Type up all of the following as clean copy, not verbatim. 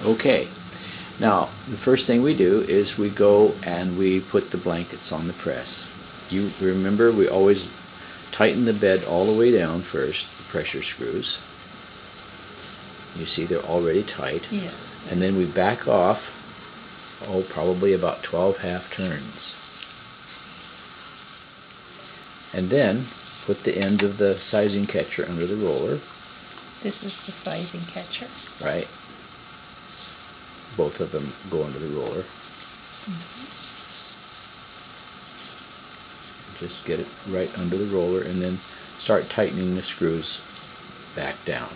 Okay, now the first thing we do is we go and we put the blankets on the press. You remember we always tighten the bed all the way down first, the pressure screws. You see they're already tight. Yes. And then we back off, probably about 12 half turns. And then put the end of the sizing catcher under the roller. This is the sizing catcher. Right. Both of them go under the roller. Just get it right under the roller and then start tightening the screws back down.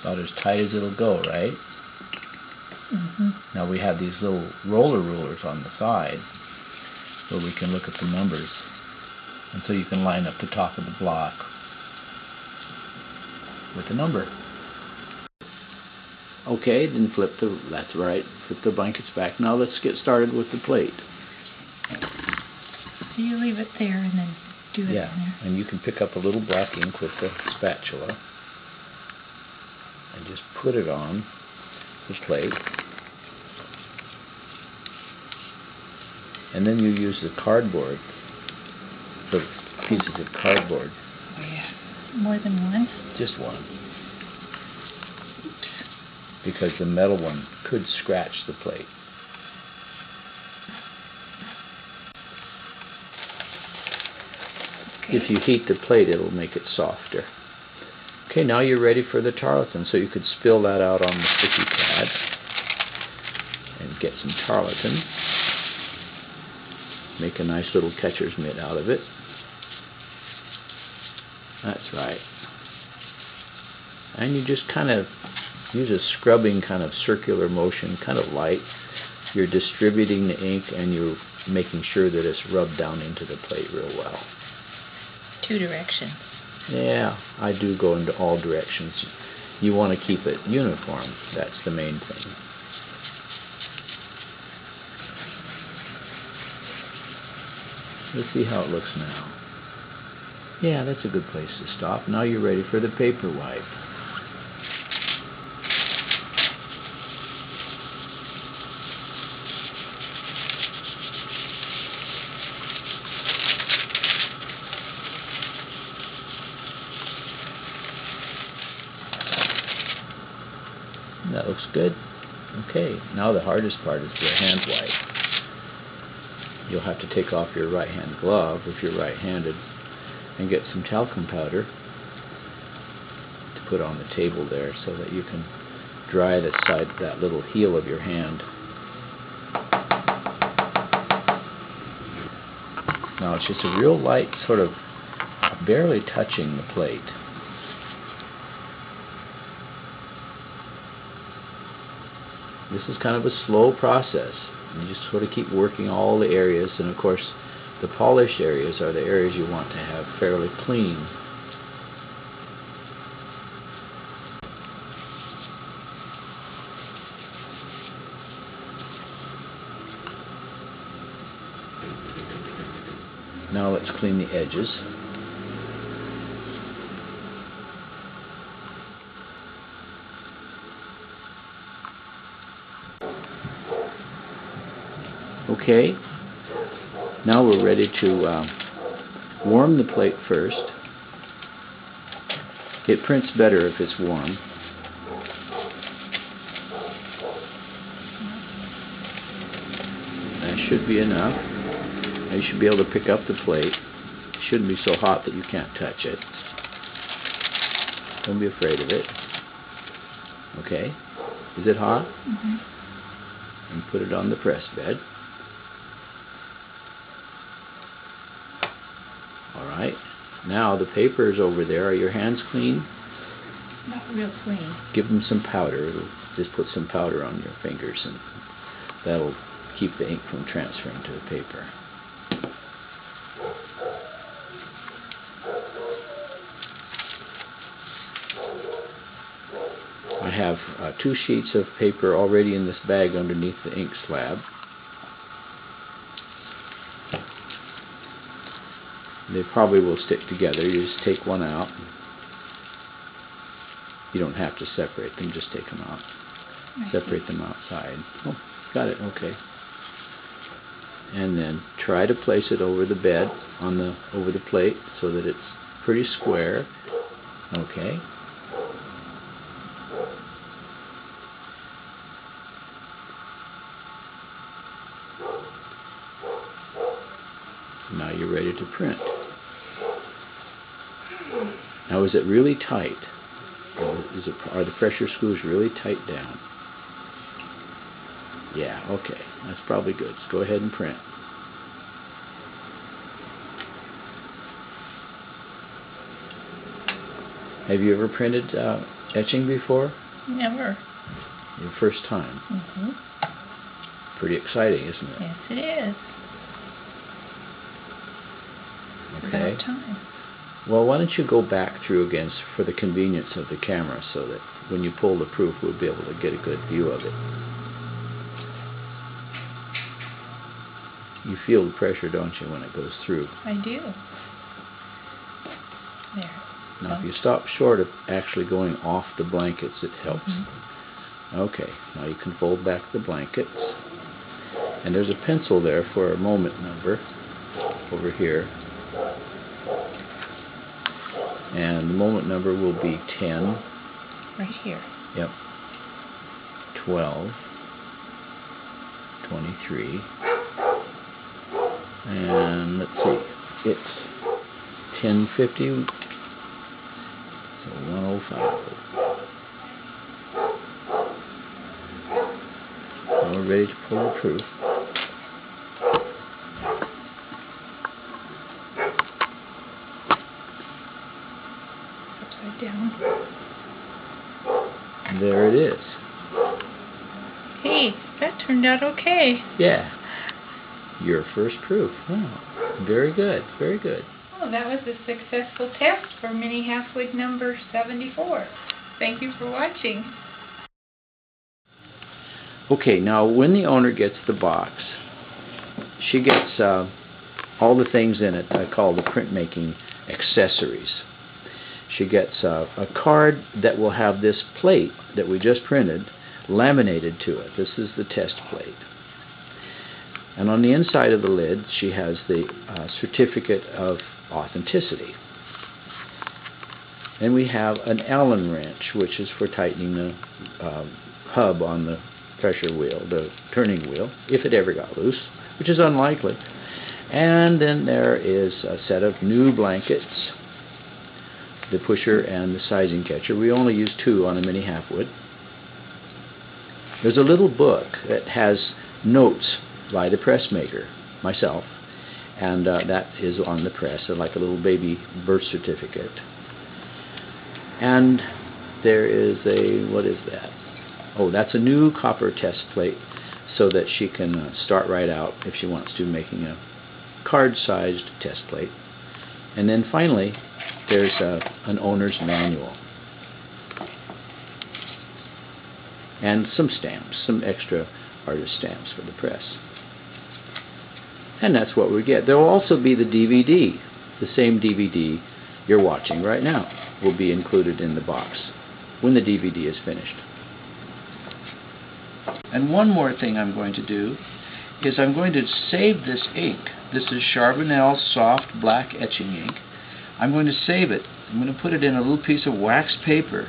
About as tight as it'll go, right? Now we have these little roller rulers on the side where we can look at the numbers, and so you can line up the top of the block with the number. Okay, then flip the blankets back. Now let's get started with the plate. So you leave it there and then do it in there. And you can pick up a little black ink with the spatula and just put it on the plate. And then you use the cardboard, the pieces of cardboard. Oh yeah. More than one? Just one. Because the metal one could scratch the plate. Okay. If you heat the plate, it'll make it softer. Okay, now you're ready for the tarlatan, so you could spill that out on the sticky pad and get some tarlatan. Make a nice little catcher's mitt out of it. That's right. And you just kind of use a scrubbing kind of circular motion, kind of light. You're distributing the ink and you're making sure that it's rubbed down into the plate real well. Two directions. Yeah, I do go into all directions. You want to keep it uniform. That's the main thing. Let's see how it looks now. Yeah, that's a good place to stop. Now you're ready for the paper wipe. That looks good. Okay, now the hardest part is the hand wipe. You'll have to take off your right hand glove if you're right-handed and get some talcum powder to put on the table there so that you can dry the side, that little heel of your hand. Now it's just a real light, sort of barely touching the plate. This is kind of a slow process. You just sort of keep working all the areas, and of course the polished areas are the areas you want to have fairly clean. Now let's clean the edges. Okay, now we're ready to warm the plate first. It prints better if it's warm. That should be enough. Now you should be able to pick up the plate. It shouldn't be so hot that you can't touch it. Don't be afraid of it. Okay, is it hot? And put it on the press bed. Alright, now the paper is over there. Are your hands clean? Not real clean. Give them some powder. Just put some powder on your fingers and that'll keep the ink from transferring to the paper. I have 2 sheets of paper already in this bag underneath the ink slab. They probably will stick together. You just take one out, You don't have to separate them, just take them out. Separate them outside. Oh, got it, okay. And then try to place it over the bed, over the plate, so that it's pretty square. Okay. Now you're ready to print. Now, is it really tight? Or are the pressure screws really tight down? Yeah, okay. That's probably good. Let's go ahead and print. Have you ever printed etching before? Never. Your first time? Mm-hmm. Pretty exciting, isn't it? Yes, it is. Okay. About time. Well, why don't you go back through again for the convenience of the camera, so that when you pull the proof, we'll be able to get a good view of it. You feel the pressure, don't you, when it goes through? I do. There. Now, if you stop short of actually going off the blankets, it helps. Mm-hmm. Okay, now you can fold back the blankets. And there's a pencil there for a moment number over here. And the moment number will be 10. Right here. Yep. 12. 23. And let's see, it's 10:50. So 1:05. Now we're ready to pull the proof. Upside down. There it is. Hey, that turned out okay. Yeah. Your first proof. Wow. Very good. Very good. Oh, that was a successful test for Mini Halfwood number 74. Thank you for watching. Okay, now when the owner gets the box, she gets all the things in it I call the printmaking accessories. She gets a card that will have this plate that we just printed laminated to it. This is the test plate. And on the inside of the lid, she has the certificate of authenticity. And we have an Allen wrench, which is for tightening the hub on the pressure wheel, the turning wheel, if it ever got loose, which is unlikely. And then there is a set of new blankets, the pusher and the sizing catcher. We only use 2 on a Mini Halfwood. There's a little book that has notes by the pressmaker, myself, and that is on the press, like a little baby birth certificate. And there is a, what is that? Oh, that's a new copper test plate, so that she can start right out, if she wants to, making a card-sized test plate. And then finally, there's an owner's manual. And some stamps, some extra artist stamps for the press. And that's what we get. There will also be the DVD. The same DVD you're watching right now will be included in the box when the DVD is finished. And one more thing I'm going to do is I'm going to save this ink. This is Charbonnel soft black etching ink. I'm going to save it. I'm going to put it in a little piece of wax paper,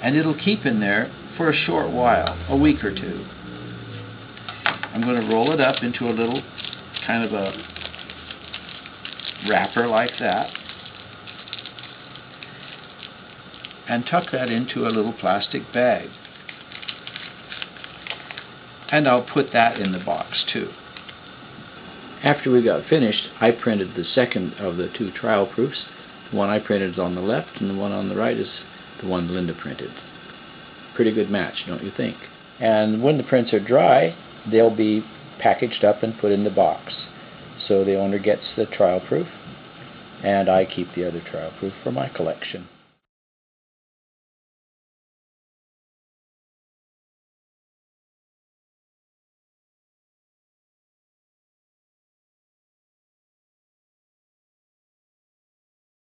and it'll keep in there for a short while, a week or 2. I'm going to roll it up into a little kind of a wrapper like that, and tuck that into a little plastic bag. And I'll put that in the box too. After we got finished, I printed the second of the 2 trial proofs. The one I printed is on the left, and the one on the right is the one Lynda printed. Pretty good match, don't you think? And when the prints are dry, they'll be packaged up and put in the box. So the owner gets the trial proof, and I keep the other trial proof for my collection.